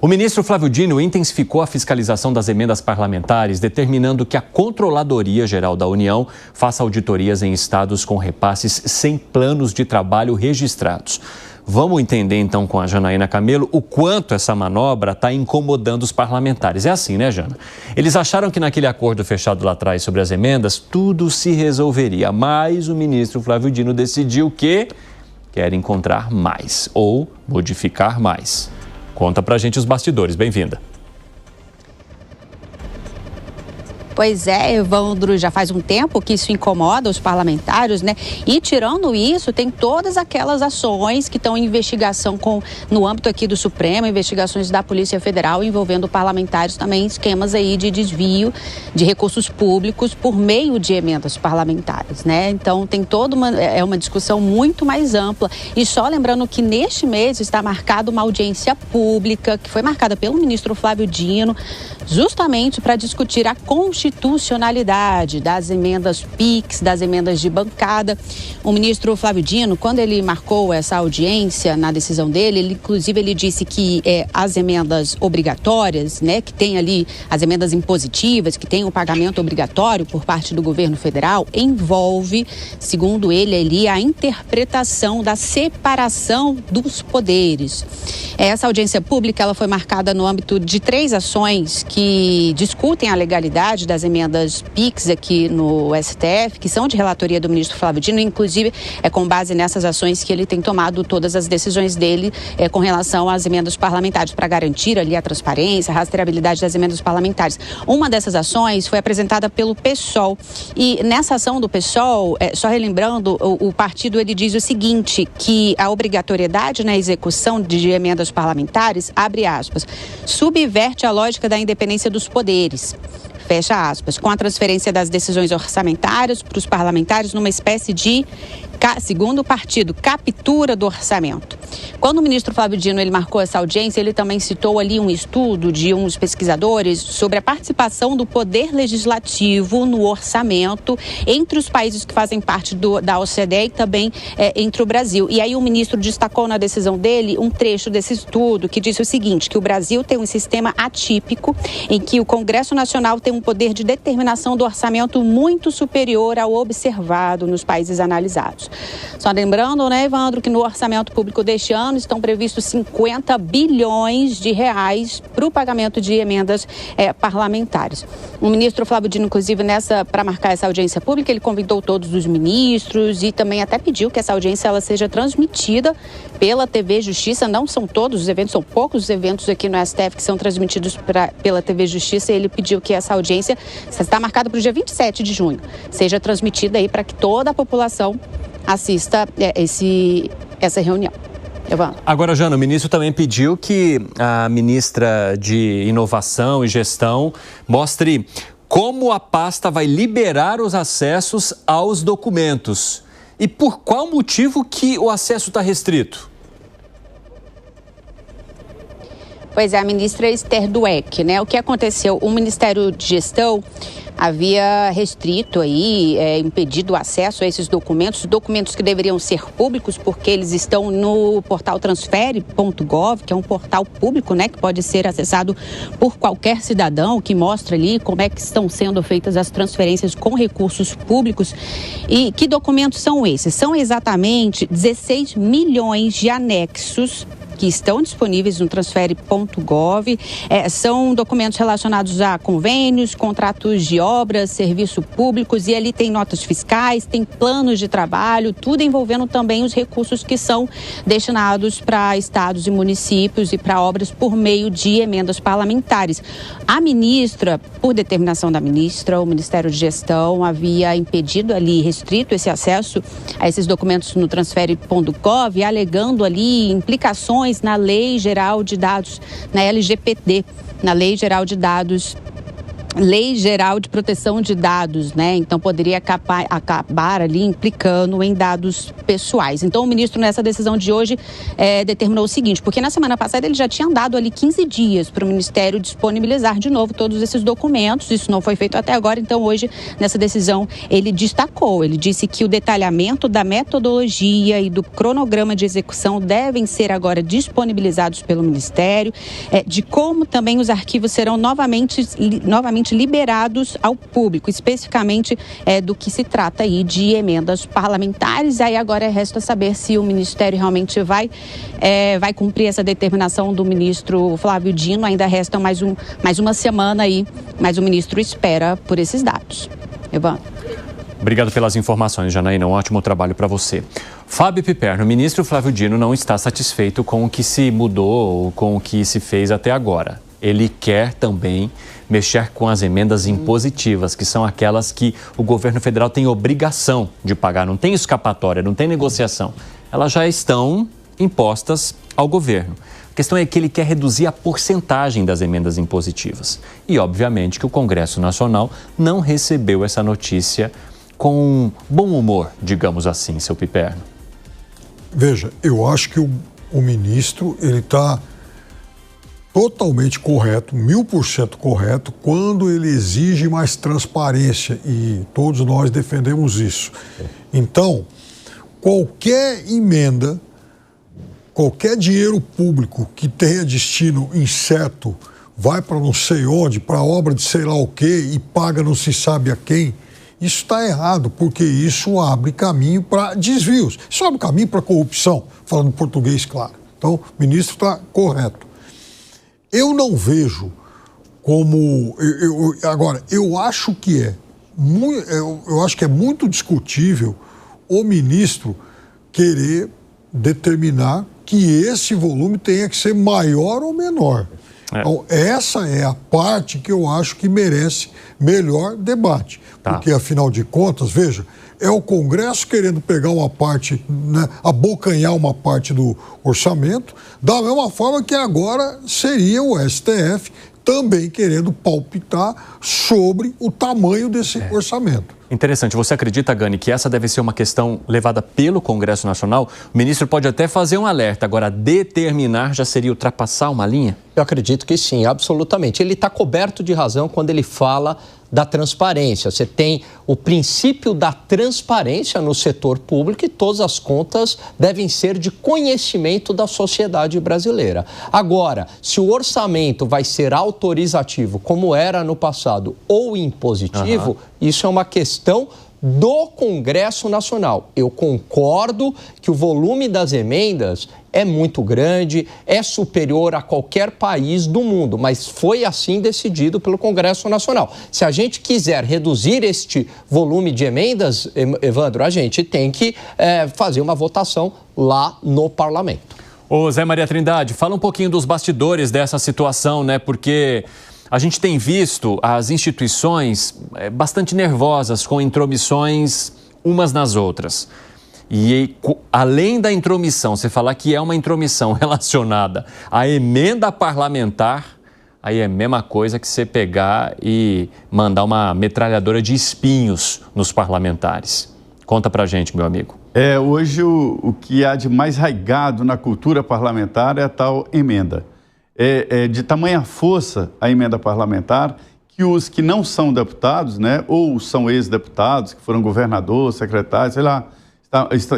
O ministro Flávio Dino intensificou a fiscalização das emendas parlamentares, determinando que a Controladoria Geral da União faça auditorias em estados com repasses sem planos de trabalho registrados. Vamos entender então com a Janaína Camelo o quanto essa manobra está incomodando os parlamentares. É assim, né, Jana? Eles acharam que naquele acordo fechado lá atrás sobre as emendas, tudo se resolveria, mas o ministro Flávio Dino decidiu que quer encontrar mais ou modificar mais. Conta pra gente os bastidores. Bem-vinda. Pois é, Evandro, já faz um tempo que isso incomoda os parlamentares, né? E tirando isso, tem todas aquelas ações que estão em investigação no âmbito aqui do Supremo, investigações da Polícia Federal envolvendo parlamentares, também esquemas aí de desvio de recursos públicos por meio de emendas parlamentares, né? Então tem toda uma discussão muito mais ampla. E só lembrando que neste mês está marcada uma audiência pública que foi marcada pelo ministro Flávio Dino, justamente para discutir a constitucionalidade das emendas PIX, das emendas de bancada. O ministro Flávio Dino, quando ele marcou essa audiência na decisão dele, ele disse que as emendas obrigatórias, né, que tem ali as emendas impositivas, que tem o pagamento obrigatório por parte do governo federal, envolve, segundo ele ali, a interpretação da separação dos poderes. Essa audiência pública ela foi marcada no âmbito de 3 ações que discutem a legalidade das emendas PIX aqui no STF, que são de relatoria do ministro Flávio Dino, inclusive é com base nessas ações que ele tem tomado todas as decisões dele com relação às emendas parlamentares, para garantir ali a transparência, a rastreabilidade das emendas parlamentares. Uma dessas ações foi apresentada pelo PSOL e nessa ação do PSOL, só relembrando, o partido ele diz o seguinte, que a obrigatoriedade na execução de emendas parlamentares, abre aspas, subverte a lógica da independência dos poderes. Fecha aspas, com a transferência das decisões orçamentárias para os parlamentares numa espécie de, segundo o partido, captura do orçamento. Quando o ministro Flávio Dino ele marcou essa audiência, ele também citou ali um estudo de uns pesquisadores sobre a participação do poder legislativo no orçamento entre os países que fazem parte da OCDE e também entre o Brasil. E aí o ministro destacou na decisão dele um trecho desse estudo que disse o seguinte, que o Brasil tem um sistema atípico em que o Congresso Nacional tem um poder de determinação do orçamento muito superior ao observado nos países analisados. Só lembrando, né, Evandro, que no orçamento público deste ano estão previstos 50 bilhões de reais para o pagamento de emendas parlamentares. O ministro Flávio Dino, inclusive, para marcar essa audiência pública, ele convidou todos os ministros e também até pediu que essa audiência ela seja transmitida pela TV Justiça. Não são todos os eventos, são poucos os eventos aqui no STF que são transmitidos pela TV Justiça. E ele pediu que essa audiência está marcada para o dia 27 de junho, seja transmitida aí para que toda a população assista essa reunião. Agora, Jana, o ministro também pediu que a ministra de Inovação e Gestão mostre como a pasta vai liberar os acessos aos documentos e por qual motivo que o acesso está restrito. Pois é, a ministra Esther Dweck, né? O que aconteceu? O Ministério de Gestão havia restrito aí, impedido o acesso a esses documentos que deveriam ser públicos, porque eles estão no portal transfere.gov, que é um portal público, né, que pode ser acessado por qualquer cidadão, que mostra ali como é que estão sendo feitas as transferências com recursos públicos. E que documentos são esses? São exatamente 16 milhões de anexos que estão disponíveis no transfere.gov. São documentos relacionados a convênios, contratos de obras, serviços públicos, e ali tem notas fiscais, tem planos de trabalho, tudo envolvendo também os recursos que são destinados para estados e municípios e para obras por meio de emendas parlamentares. A ministra, por determinação da ministra, o Ministério de Gestão havia impedido ali, restrito esse acesso a esses documentos no transfere.gov, alegando ali implicações na Lei Geral de Dados, na LGPD, na Lei Geral de Dados Lei Geral de Proteção de Dados, né? Então poderia acabar ali implicando em dados pessoais. Então o ministro, nessa decisão de hoje, determinou o seguinte, porque na semana passada ele já tinha dado ali 15 dias para o Ministério disponibilizar de novo todos esses documentos. Isso não foi feito até agora, então hoje, nessa decisão, ele destacou. Ele disse que o detalhamento da metodologia e do cronograma de execução devem ser agora disponibilizados pelo Ministério, de como também os arquivos serão novamente liberados ao público, especificamente do que se trata aí de emendas parlamentares. Aí agora resta saber se o Ministério realmente vai cumprir essa determinação do ministro Flávio Dino. Ainda resta mais uma semana aí, mas o ministro espera por esses dados. Evandro. Obrigado pelas informações, Janaína. Um ótimo trabalho para você. Fábio Piperno, o ministro Flávio Dino não está satisfeito com o que se mudou, com o que se fez até agora. Ele quer também mexer com as emendas impositivas, que são aquelas que o governo federal tem obrigação de pagar. Não tem escapatória, não tem negociação. Elas já estão impostas ao governo. A questão é que ele quer reduzir a porcentagem das emendas impositivas. E, obviamente, que o Congresso Nacional não recebeu essa notícia com bom humor, digamos assim, seu Piperno. Veja, eu acho que o ministro, ele está totalmente correto, 1000% correto, quando ele exige mais transparência, e todos nós defendemos isso. Então, qualquer emenda, qualquer dinheiro público que tenha destino incerto, vai para não sei onde, para obra de sei lá o quê, e paga não se sabe a quem, isso está errado, porque isso abre caminho para desvios, isso abre caminho para corrupção, falando português claro. Então, o ministro está correto. Eu não vejo como... Agora, eu acho que é muito discutível o ministro querer determinar que esse volume tenha que ser maior ou menor. Então, essa é a parte que eu acho que merece melhor debate. Porque, afinal de contas, veja, é o Congresso querendo pegar uma parte, né, abocanhar uma parte do orçamento, da mesma forma que agora seria o STF também querendo palpitar sobre o tamanho desse orçamento. Interessante. Você acredita, Gani, que essa deve ser uma questão levada pelo Congresso Nacional? O ministro pode até fazer um alerta, agora determinar já seria ultrapassar uma linha? Eu acredito que sim, absolutamente. Ele está coberto de razão quando ele fala da transparência. Você tem o princípio da transparência no setor público e todas as contas devem ser de conhecimento da sociedade brasileira. Agora, se o orçamento vai ser autorizativo, como era no passado, ou impositivo, isso é uma questão do Congresso Nacional. Eu concordo que o volume das emendas é muito grande, é superior a qualquer país do mundo, mas foi assim decidido pelo Congresso Nacional. Se a gente quiser reduzir este volume de emendas, Evandro, a gente tem que fazer uma votação lá no Parlamento. Ô Zé Maria Trindade, fala um pouquinho dos bastidores dessa situação, né? Porque a gente tem visto as instituições bastante nervosas com intromissões umas nas outras. E além da intromissão, você falar que é uma intromissão relacionada à emenda parlamentar, aí é a mesma coisa que você pegar e mandar uma metralhadora de espinhos nos parlamentares. Conta pra gente, meu amigo. Hoje o que há de mais arraigado na cultura parlamentar é a tal emenda. É de tamanha força a emenda parlamentar que os que não são deputados, né, ou são ex-deputados, que foram governadores, secretários, sei lá,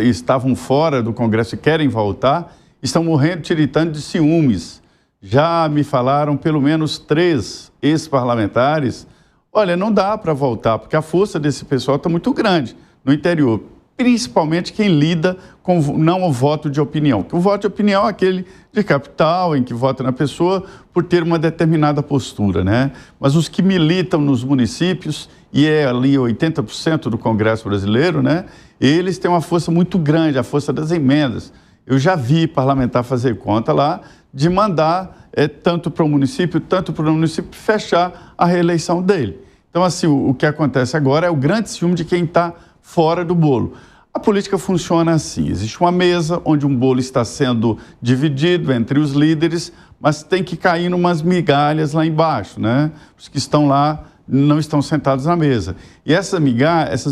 estavam fora do Congresso e querem voltar, estão morrendo, tiritando de ciúmes. Já me falaram pelo menos 3 ex-parlamentares, olha, não dá para voltar, porque a força desse pessoal está muito grande no interior, principalmente quem lida com não o voto de opinião. O voto de opinião é aquele de capital, em que vota na pessoa por ter uma determinada postura, né? Mas os que militam nos municípios, e é ali 80% do Congresso brasileiro, né? Eles têm uma força muito grande, a força das emendas. Eu já vi parlamentar fazer conta lá de mandar tanto para o município, fechar a reeleição dele. Então, assim, o que acontece agora é o grande ciúme de quem está fora do bolo. A política funciona assim, existe uma mesa onde um bolo está sendo dividido entre os líderes, mas tem que cair umas migalhas lá embaixo, né? Os que estão lá não estão sentados na mesa. E essas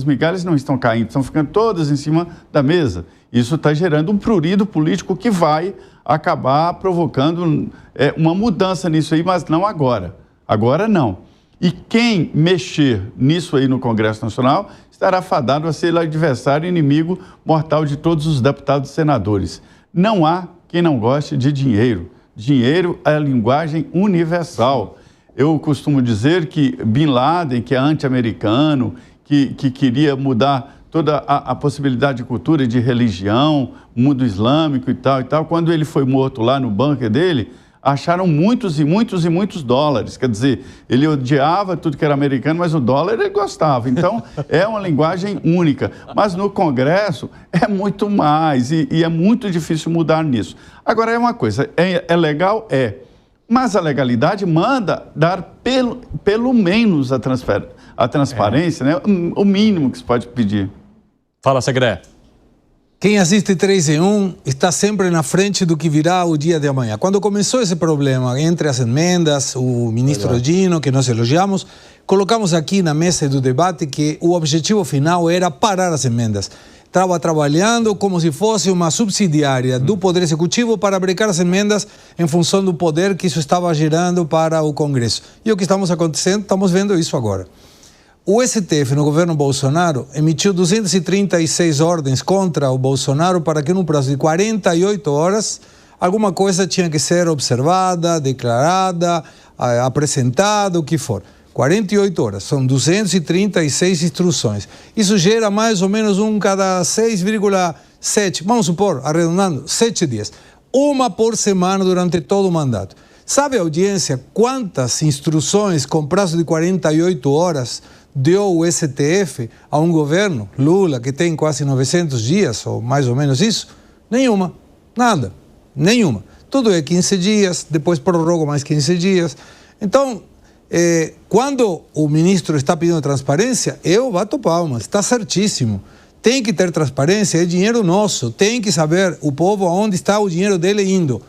migalhas não estão caindo, estão ficando todas em cima da mesa. Isso está gerando um prurido político que vai acabar provocando uma mudança nisso aí, mas não agora. Agora não. E quem mexer nisso aí no Congresso Nacional estará fadado a ser o adversário inimigo mortal de todos os deputados e senadores. Não há quem não goste de dinheiro. Dinheiro é a linguagem universal. Eu costumo dizer que Bin Laden, que é anti-americano, que queria mudar toda a possibilidade de cultura e de religião, mundo islâmico e tal, quando ele foi morto lá no bunker dele, acharam muitos e muitos e muitos dólares. Quer dizer, ele odiava tudo que era americano, mas o dólar ele gostava. Então, é uma linguagem única. Mas no Congresso é muito mais e é muito difícil mudar nisso. Agora, é uma coisa, é legal? É. Mas a legalidade manda dar pelo menos a transparência, né? O mínimo que se pode pedir. Fala, Segré. Quem assiste 3 em 1 está sempre na frente do que virá o dia de amanhã. Quando começou esse problema entre as emendas, o ministro Dino, que nós elogiamos, colocamos aqui na mesa do debate que o objetivo final era parar as emendas. Estava trabalhando como se fosse uma subsidiária do Poder Executivo para brecar as emendas em função do poder que isso estava gerando para o Congresso. E o que estamos acontecendo, estamos vendo isso agora. O STF, no governo Bolsonaro, emitiu 236 ordens contra o Bolsonaro para que, no prazo de 48 horas, alguma coisa tinha que ser observada, declarada, apresentada, o que for. 48 horas, são 236 instruções. Isso gera mais ou menos cada 6,7, vamos supor, arredondando, 7 dias. Uma por semana durante todo o mandato. Sabe, audiência, quantas instruções com prazo de 48 horas deu o STF a um governo, Lula, que tem quase 900 dias, ou mais ou menos isso? Nenhuma. Nada. Nenhuma. Tudo é 15 dias, depois prorroga mais 15 dias. Então, quando o ministro está pedindo transparência, eu bato palmas, está certíssimo. Tem que ter transparência, é dinheiro nosso, tem que saber o povo aonde está o dinheiro dele indo.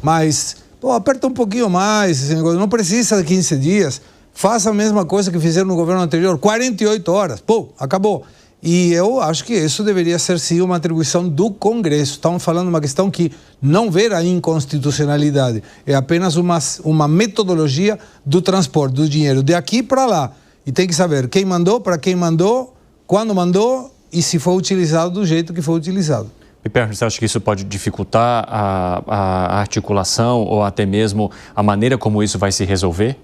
Mas, aperta um pouquinho mais, esse negócio, não precisa de 15 dias. Faça a mesma coisa que fizeram no governo anterior, 48 horas, acabou. E eu acho que isso deveria ser sim uma atribuição do Congresso. Estamos falando de uma questão que não vê a inconstitucionalidade, é apenas uma metodologia do transporte do dinheiro de aqui para lá. E tem que saber quem mandou, para quem mandou, quando mandou e se foi utilizado do jeito que foi utilizado. Piperno, você acha que isso pode dificultar a articulação ou até mesmo a maneira como isso vai se resolver?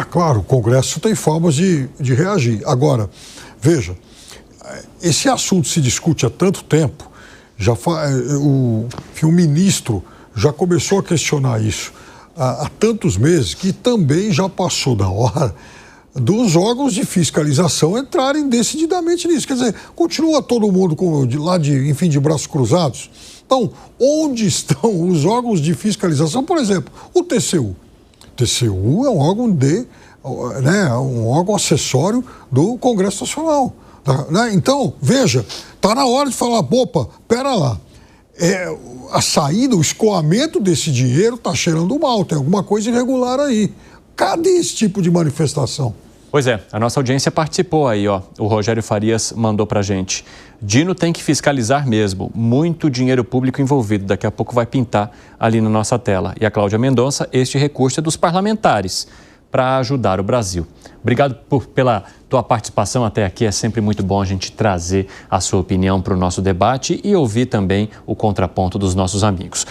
Claro, o Congresso tem formas de reagir. Agora, veja, esse assunto se discute há tanto tempo, o ministro já começou a questionar isso há tantos meses, que também já passou da hora dos órgãos de fiscalização entrarem decididamente nisso. Quer dizer, continua todo mundo de braços cruzados. Então, onde estão os órgãos de fiscalização? Por exemplo, o TCU. O TCU é um órgão acessório do Congresso Nacional. Então, veja, está na hora de falar, pera lá, a saída, o escoamento desse dinheiro está cheirando mal, tem alguma coisa irregular aí. Cadê esse tipo de manifestação? Pois é, a nossa audiência participou aí, ó. O Rogério Farias mandou pra gente. Dino tem que fiscalizar mesmo, muito dinheiro público envolvido, daqui a pouco vai pintar ali na nossa tela. E a Cláudia Mendonça, este recurso é dos parlamentares para ajudar o Brasil. Obrigado pela tua participação até aqui, é sempre muito bom a gente trazer a sua opinião para o nosso debate e ouvir também o contraponto dos nossos amigos.